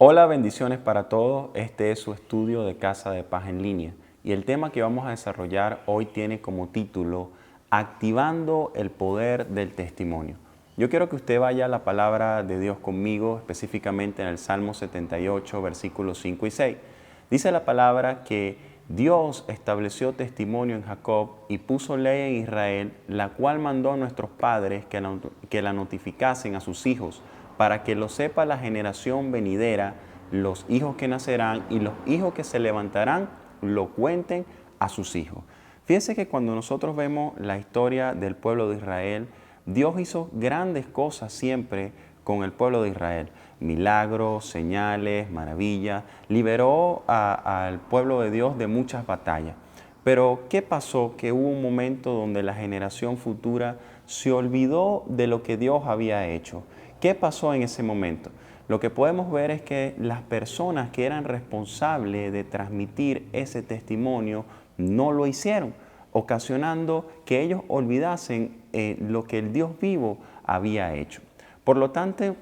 Hola, bendiciones para todos. Este es su estudio de Casa de Paz en línea y el tema que vamos a desarrollar hoy tiene como título Activando el poder del testimonio. Yo quiero que usted vaya a la palabra de Dios conmigo, específicamente en el Salmo 78, versículos 5 y 6. Dice la palabra que Dios estableció testimonio en Jacob y puso ley en Israel, la cual mandó a nuestros padres que la notificasen a sus hijos, para que lo sepa la generación venidera, los hijos que nacerán y los hijos que se levantarán, lo cuenten a sus hijos. Fíjense que cuando nosotros vemos la historia del pueblo de Israel, Dios hizo grandes cosas siempre con el pueblo de Israel. Milagros, señales, maravillas. Liberó al pueblo de Dios de muchas batallas. Pero ¿qué pasó? Que hubo un momento donde la generación futura se olvidó de lo que Dios había hecho. ¿Qué pasó en ese momento? Lo que podemos ver es que las personas que eran responsables de transmitir ese testimonio no lo hicieron, ocasionando que ellos olvidasen lo que el Dios vivo había hecho. Por lo tanto,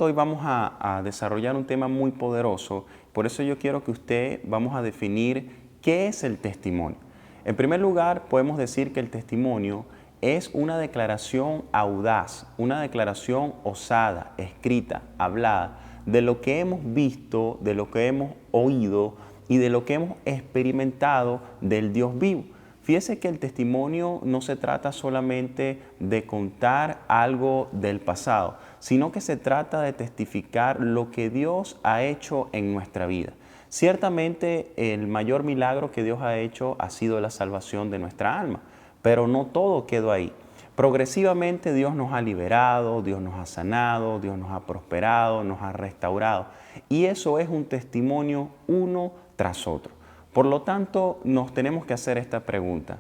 hoy vamos a desarrollar un tema muy poderoso. Por eso yo quiero que vamos a definir qué es el testimonio. En primer lugar, podemos decir que el testimonio es una declaración audaz, una declaración osada, escrita, hablada, de lo que hemos visto, de lo que hemos oído y de lo que hemos experimentado del Dios vivo. Fíjese que el testimonio no se trata solamente de contar algo del pasado, sino que se trata de testificar lo que Dios ha hecho en nuestra vida. Ciertamente el mayor milagro que Dios ha hecho ha sido la salvación de nuestra alma, pero no todo quedó ahí. Progresivamente Dios nos ha liberado, Dios nos ha sanado, Dios nos ha prosperado, nos ha restaurado. Y eso es un testimonio uno tras otro. Por lo tanto, nos tenemos que hacer esta pregunta.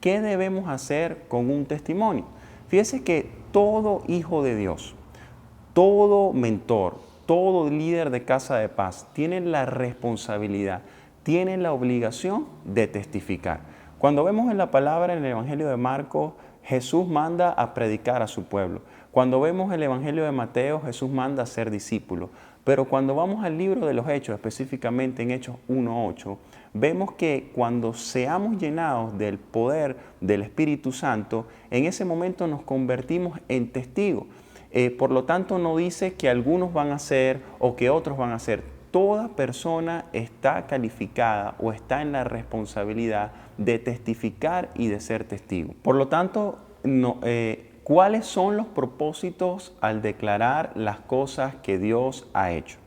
¿Qué debemos hacer con un testimonio? Fíjese que todo hijo de Dios, todo mentor, todo líder de Casa de Paz tiene la responsabilidad, tiene la obligación de testificar. Cuando vemos en la palabra en el Evangelio de Marcos, Jesús manda a predicar a su pueblo. Cuando vemos el Evangelio de Mateo, Jesús manda a ser discípulos. Pero cuando vamos al libro de los Hechos, específicamente en Hechos 1:8, vemos que cuando seamos llenados del poder del Espíritu Santo, en ese momento nos convertimos en testigos. Por lo tanto, no dice que algunos van a hacer o que otros van a hacer. Toda persona está calificada o está en la responsabilidad de testificar y de ser testigo. Por lo tanto, ¿cuáles son los propósitos al declarar las cosas que Dios ha hecho?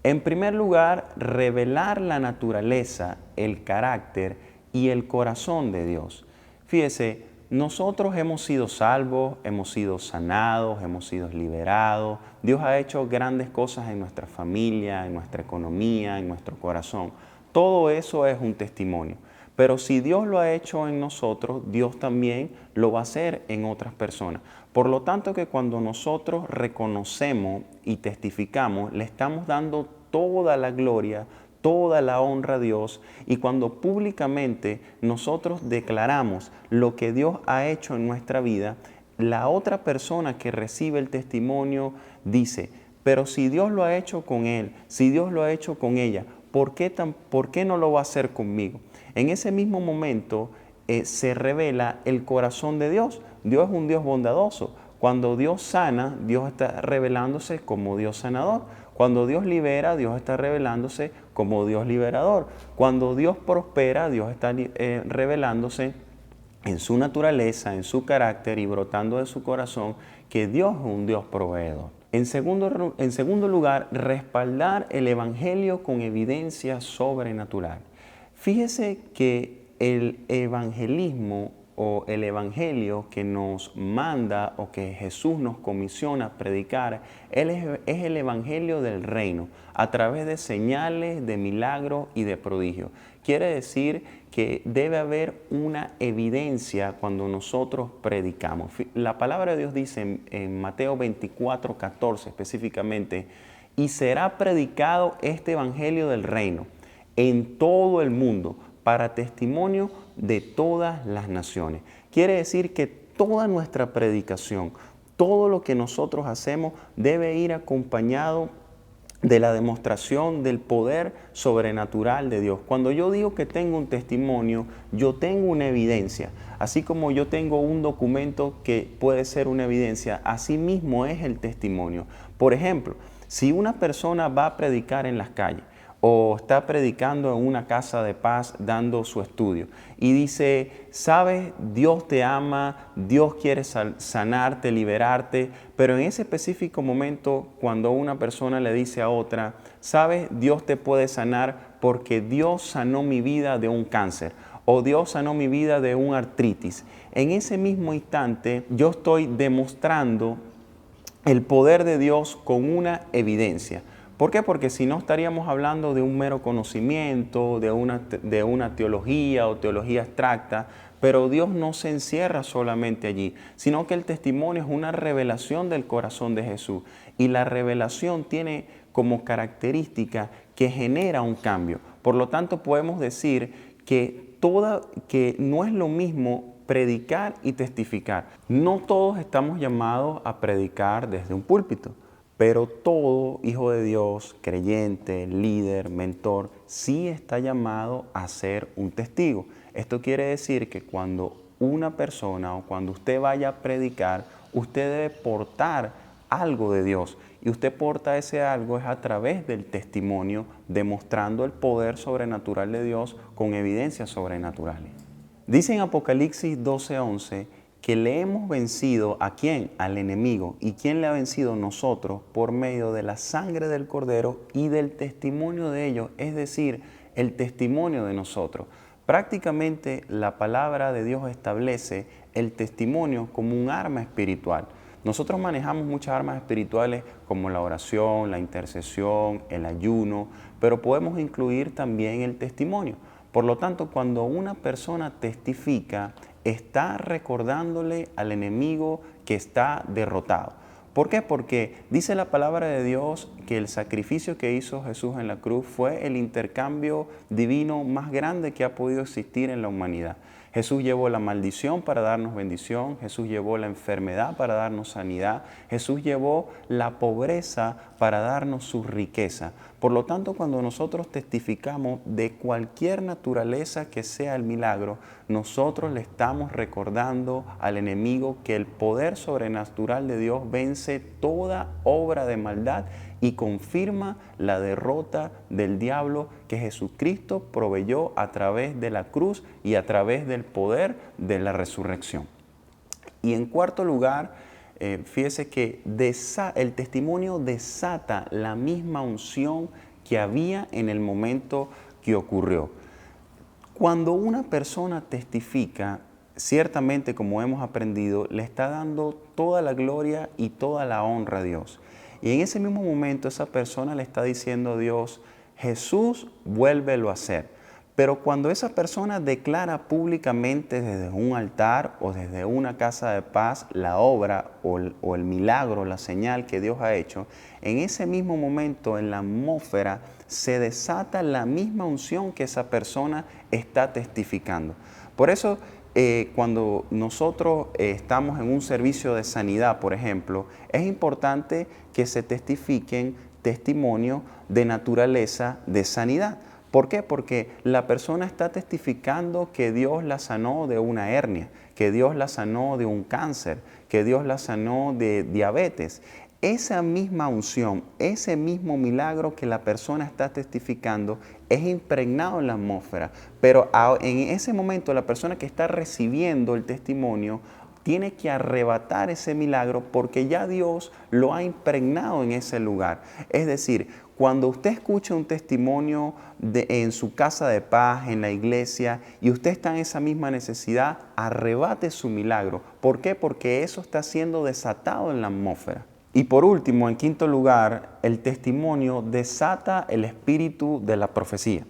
En primer lugar, revelar la naturaleza, el carácter y el corazón de Dios. Fíjese, nosotros hemos sido salvos, hemos sido sanados, hemos sido liberados. Dios ha hecho grandes cosas en nuestra familia, en nuestra economía, en nuestro corazón. Todo eso es un testimonio. Pero si Dios lo ha hecho en nosotros, Dios también lo va a hacer en otras personas. Por lo tanto, que cuando nosotros reconocemos y testificamos, le estamos dando toda la gloria, toda la honra a Dios, y cuando públicamente nosotros declaramos lo que Dios ha hecho en nuestra vida, la otra persona que recibe el testimonio dice, pero si Dios lo ha hecho con él, si Dios lo ha hecho con ella, ¿por qué no lo va a hacer conmigo? En ese mismo momento se revela el corazón de Dios. Dios es un Dios bondadoso. Cuando Dios sana, Dios está revelándose como Dios sanador. Cuando Dios libera, Dios está revelándose como Dios liberador. Cuando Dios prospera, Dios está revelándose en su naturaleza, en su carácter y brotando de su corazón que Dios es un Dios proveedor. En segundo lugar, respaldar el Evangelio con evidencia sobrenatural. Fíjese que el evangelismo o el evangelio que nos manda o que Jesús nos comisiona a predicar, es el evangelio del reino a través de señales, de milagros y de prodigios. Quiere decir que debe haber una evidencia cuando nosotros predicamos. La palabra de Dios dice en Mateo 24:14 específicamente, y será predicado este evangelio del reino en todo el mundo para testimonio de todas las naciones. Quiere decir que toda nuestra predicación, todo lo que nosotros hacemos debe ir acompañado de la demostración del poder sobrenatural de Dios. Cuando yo digo que tengo un testimonio, yo tengo una evidencia. Así como yo tengo un documento que puede ser una evidencia, así mismo es el testimonio. Por ejemplo, si una persona va a predicar en las calles o está predicando en una casa de paz dando su estudio y dice, sabes, Dios te ama, Dios quiere sanarte, liberarte, pero en ese específico momento cuando una persona le dice a otra, sabes, Dios te puede sanar porque Dios sanó mi vida de un cáncer o Dios sanó mi vida de un artritis. En ese mismo instante yo estoy demostrando el poder de Dios con una evidencia. ¿Por qué? Porque si no estaríamos hablando de un mero conocimiento, de una teología o teología abstracta, pero Dios no se encierra solamente allí, sino que el testimonio es una revelación del corazón de Jesús. Y la revelación tiene como característica que genera un cambio. Por lo tanto, podemos decir que no es lo mismo predicar y testificar. No todos estamos llamados a predicar desde un púlpito, pero todo hijo de Dios, creyente, líder, mentor, sí está llamado a ser un testigo. Esto quiere decir que cuando una persona o cuando usted vaya a predicar, usted debe portar algo de Dios. Y usted porta ese algo es a través del testimonio, demostrando el poder sobrenatural de Dios con evidencias sobrenaturales. Dice en Apocalipsis 12:11 que le hemos vencido ¿a quién? Al enemigo. ¿Y quién le ha vencido? Nosotros, por medio de la sangre del Cordero y del testimonio de ellos, es decir, el testimonio de nosotros. Prácticamente la palabra de Dios establece el testimonio como un arma espiritual. Nosotros manejamos muchas armas espirituales como la oración, la intercesión, el ayuno, pero podemos incluir también el testimonio. Por lo tanto, cuando una persona testifica, está recordándole al enemigo que está derrotado. ¿Por qué? Porque dice la palabra de Dios que el sacrificio que hizo Jesús en la cruz fue el intercambio divino más grande que ha podido existir en la humanidad. Jesús llevó la maldición para darnos bendición, Jesús llevó la enfermedad para darnos sanidad, Jesús llevó la pobreza para darnos su riqueza. Por lo tanto, cuando nosotros testificamos de cualquier naturaleza que sea el milagro, nosotros le estamos recordando al enemigo que el poder sobrenatural de Dios vence toda obra de maldad y confirma la derrota del diablo que Jesucristo proveyó a través de la cruz y a través del poder de la resurrección. Y en cuarto lugar, fíjese que el testimonio desata la misma unción que había en el momento que ocurrió. Cuando una persona testifica, ciertamente, como hemos aprendido, le está dando toda la gloria y toda la honra a Dios. Y en ese mismo momento esa persona le está diciendo a Dios, Jesús, vuélvelo a hacer. Pero cuando esa persona declara públicamente desde un altar o desde una casa de paz la obra o el milagro, la señal que Dios ha hecho, en ese mismo momento en la atmósfera se desata la misma unción que esa persona está testificando. Por eso, cuando nosotros estamos en un servicio de sanidad, por ejemplo, es importante que se testifiquen testimonios de naturaleza de sanidad. ¿Por qué? Porque la persona está testificando que Dios la sanó de una hernia, que Dios la sanó de un cáncer, que Dios la sanó de diabetes. Esa misma unción, ese mismo milagro que la persona está testificando es impregnado en la atmósfera. Pero en ese momento la persona que está recibiendo el testimonio tiene que arrebatar ese milagro porque ya Dios lo ha impregnado en ese lugar. Es decir, cuando usted escucha un testimonio en su casa de paz, en la iglesia, y usted está en esa misma necesidad, arrebate su milagro. ¿Por qué? Porque eso está siendo desatado en la atmósfera. Y por último, en quinto lugar, el testimonio desata el espíritu de la profecía.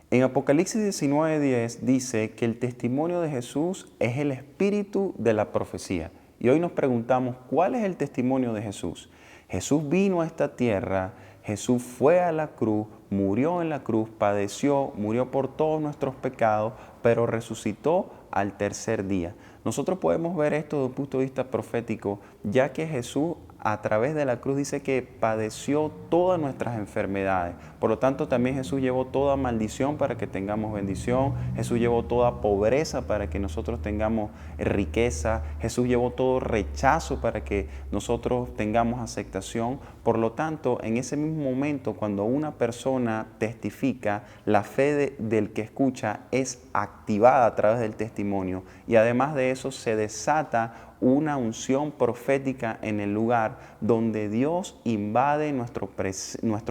En Apocalipsis 19:10 dice que el testimonio de Jesús es el espíritu de la profecía. Y hoy nos preguntamos, ¿cuál es el testimonio de Jesús? Jesús vino a esta tierra, Jesús fue a la cruz, murió en la cruz, padeció, murió por todos nuestros pecados, pero resucitó al tercer día. Nosotros podemos ver esto desde un punto de vista profético, ya que Jesús a través de la cruz dice que padeció todas nuestras enfermedades. Por lo tanto, también Jesús llevó toda maldición para que tengamos bendición. Jesús llevó toda pobreza para que nosotros tengamos riqueza. Jesús llevó todo rechazo para que nosotros tengamos aceptación. Por lo tanto, en ese mismo momento, cuando una persona testifica, la fe del que escucha es activada a través del testimonio. Y además de eso, se desata una unción profética en el lugar donde Dios invade nuestro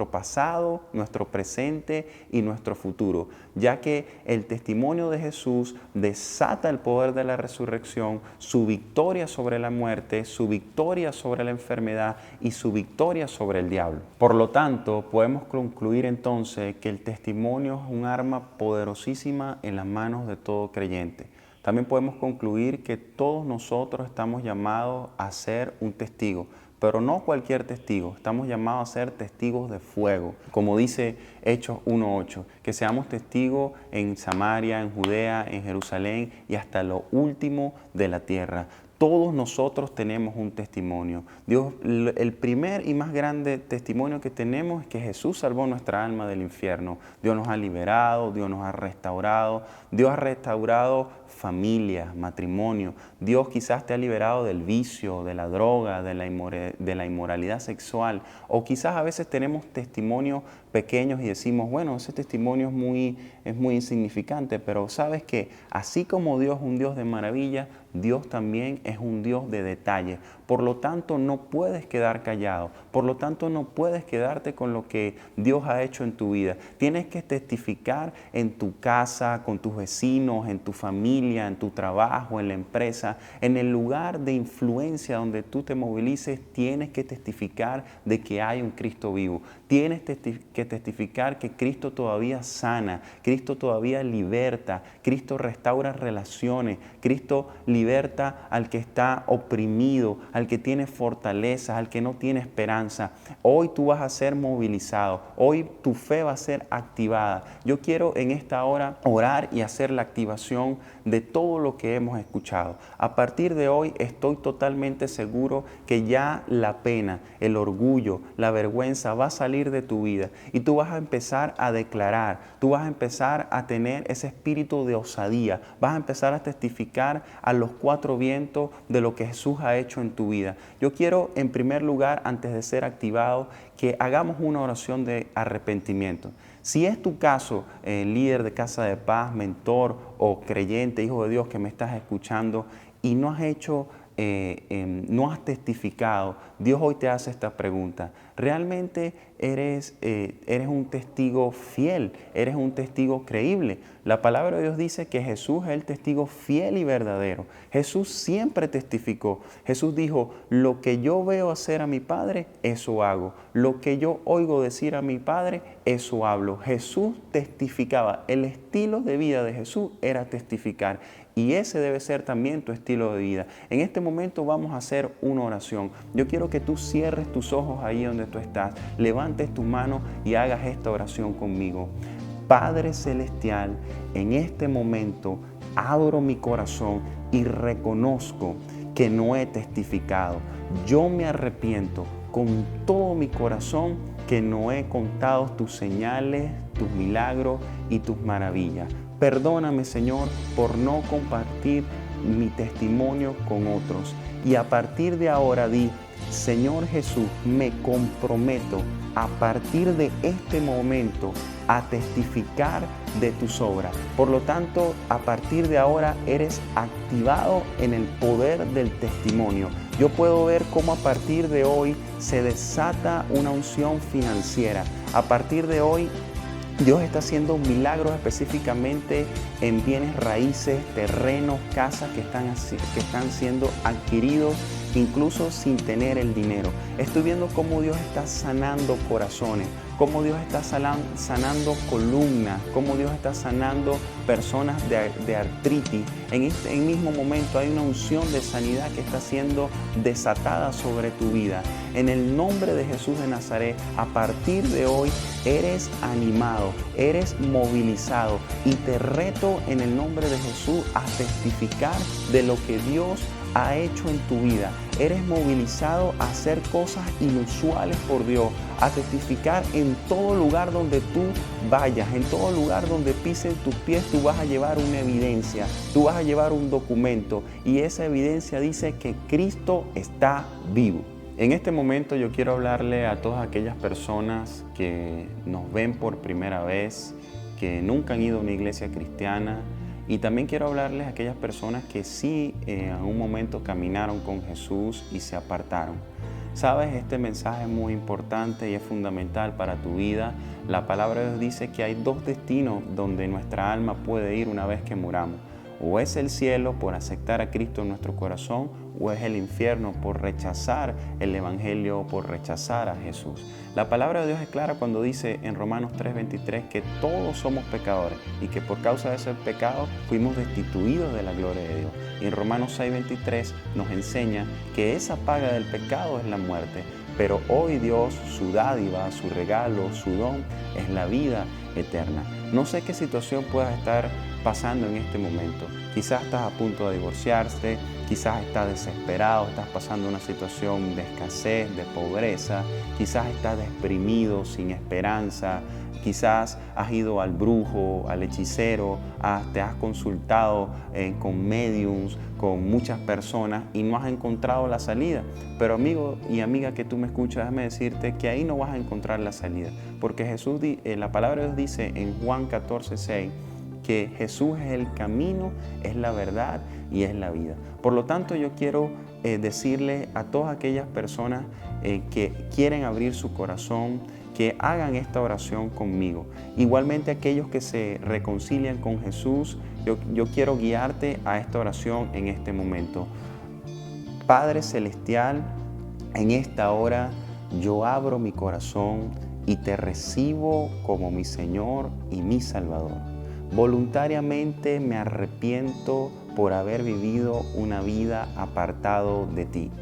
pasado, nuestro presente y nuestro futuro, ya que el testimonio de Jesús desata el poder de la resurrección, su victoria sobre la muerte, su victoria sobre la enfermedad y su victoria sobre el diablo. Por lo tanto, podemos concluir entonces que el testimonio es un arma poderosísima en las manos de todo creyente. También podemos concluir que todos nosotros estamos llamados a ser un testigo, pero no cualquier testigo, estamos llamados a ser testigos de fuego, como dice Hechos 1:8, que seamos testigos en Samaria, en Judea, en Jerusalén y hasta lo último de la tierra. Todos nosotros tenemos un testimonio. Dios, el primer y más grande testimonio que tenemos es que Jesús salvó nuestra alma del infierno. Dios nos ha liberado, Dios nos ha restaurado. Dios ha restaurado familias, matrimonio. Dios quizás te ha liberado del vicio, de la droga, de la inmoralidad sexual. O quizás a veces tenemos testimonios pequeños y decimos, bueno, ese testimonio es muy insignificante, pero sabes que así como Dios es un Dios de maravilla, Dios también es un Dios de detalle. Por lo tanto, no puedes quedar callado. Por lo tanto, no puedes quedarte con lo que Dios ha hecho en tu vida. Tienes que testificar en tu casa, con tus vecinos, en tu familia, en tu trabajo, en la empresa, en el lugar de influencia donde tú te movilices. Tienes que testificar de que hay un Cristo vivo. Tienes que testificar que Cristo todavía sana, Cristo todavía liberta, Cristo restaura relaciones, Cristo liberta al que está oprimido, al que tiene fortaleza, al que no tiene esperanza. Hoy tú vas a ser movilizado, hoy tu fe va a ser activada. Yo quiero en esta hora orar y hacer la activación de todo lo que hemos escuchado. A partir de hoy estoy totalmente seguro que ya la pena, el orgullo, la vergüenza va a salir de tu vida y tú vas a empezar a declarar, tú vas a empezar a tener ese espíritu de osadía, vas a empezar a testificar a los cuatro vientos de lo que Jesús ha hecho en tu vida. Yo quiero en primer lugar, antes de ser activado, que hagamos una oración de arrepentimiento. Si es tu caso, líder de Casa de Paz, mentor o creyente, hijo de Dios que me estás escuchando y no has hecho, no has testificado, Dios hoy te hace esta pregunta. ¿Realmente eres un testigo fiel? ¿Eres un testigo creíble? La palabra de Dios dice que Jesús es el testigo fiel y verdadero. Jesús siempre testificó. Jesús dijo, lo que yo veo hacer a mi Padre, eso hago. Lo que yo oigo decir a mi Padre, eso hablo. Jesús testificaba. El estilo de vida de Jesús era testificar. Y ese debe ser también tu estilo de vida. En este momento vamos a hacer una oración. Yo quiero que tú cierres tus ojos ahí donde tú estás, levantes tus manos y hagas esta oración conmigo. Padre Celestial, en este momento abro mi corazón y reconozco que no he testificado. Yo me arrepiento con todo mi corazón que no he contado tus señales, tus milagros y tus maravillas. Perdóname, Señor, por no compartir mi testimonio con otros. Y a partir de ahora di, Señor Jesús, me comprometo a partir de este momento a testificar de tus obras. Por lo tanto, a partir de ahora eres activado en el poder del testimonio. Yo puedo ver cómo a partir de hoy se desata una unción financiera. A partir de hoy Dios está haciendo milagros específicamente en bienes raíces, terrenos, casas que están siendo adquiridos incluso sin tener el dinero. Estoy viendo cómo Dios está sanando corazones, cómo Dios está sanando columnas, cómo Dios está sanando personas de artritis. En este mismo momento hay una unción de sanidad que está siendo desatada sobre tu vida. En el nombre de Jesús de Nazaret, a partir de hoy eres animado, eres movilizado y te reto en el nombre de Jesús a testificar de lo que Dios ha hecho en tu vida. Eres movilizado a hacer cosas inusuales por Dios, a testificar en todo lugar donde tú vayas, en todo lugar donde pisen tus pies, tú vas a llevar una evidencia, tú vas a llevar un documento y esa evidencia dice que Cristo está vivo. En este momento yo quiero hablarle a todas aquellas personas que nos ven por primera vez, que nunca han ido a una iglesia cristiana, y también quiero hablarles a aquellas personas que sí en un momento caminaron con Jesús y se apartaron. Sabes, este mensaje es muy importante y es fundamental para tu vida. La palabra de Dios dice que hay dos destinos donde nuestra alma puede ir una vez que muramos. O es el cielo por aceptar a Cristo en nuestro corazón, o es el infierno por rechazar el Evangelio, por rechazar a Jesús. La palabra de Dios es clara cuando dice en Romanos 3:23 que todos somos pecadores y que por causa de ese pecado fuimos destituidos de la gloria de Dios. Y en Romanos 6:23 nos enseña que esa paga del pecado es la muerte, pero hoy Dios, su dádiva, su regalo, su don, es la vida eterna. No sé qué situación puedas estar pasando en este momento. Quizás estás a punto de divorciarte, quizás estás desesperado, estás pasando una situación de escasez, de pobreza, quizás estás deprimido, sin esperanza, quizás has ido al brujo, al hechicero, te has consultado con mediums, con muchas personas y no has encontrado la salida. Pero amigo y amiga que tú me escuchas, déjame decirte que ahí no vas a encontrar la salida, porque Jesús, la palabra de Dios dice en Juan 14:6, que Jesús es el camino, es la verdad y es la vida. Por lo tanto, yo quiero decirle a todas aquellas personas que quieren abrir su corazón, que hagan esta oración conmigo. Igualmente aquellos que se reconcilian con Jesús, yo quiero guiarte a esta oración en este momento. Padre Celestial, en esta hora yo abro mi corazón y te recibo como mi Señor y mi Salvador. Voluntariamente me arrepiento por haber vivido una vida apartado de ti.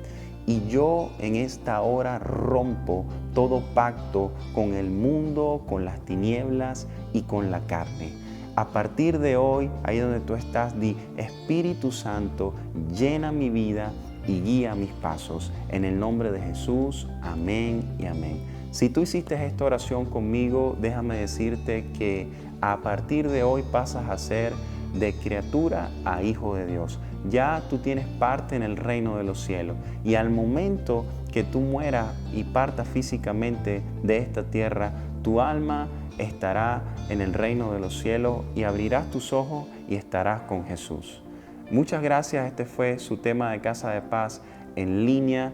Y yo en esta hora rompo todo pacto con el mundo, con las tinieblas y con la carne. A partir de hoy, ahí donde tú estás, di: Espíritu Santo, llena mi vida y guía mis pasos. En el nombre de Jesús, amén y amén. Si tú hiciste esta oración conmigo, déjame decirte que a partir de hoy pasas a ser de criatura a hijo de Dios. Ya tú tienes parte en el reino de los cielos y al momento que tú mueras y partas físicamente de esta tierra, tu alma estará en el reino de los cielos y abrirás tus ojos y estarás con Jesús. Muchas gracias. Este fue su tema de Casa de Paz en línea.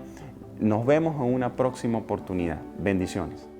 Nos vemos en una próxima oportunidad. Bendiciones.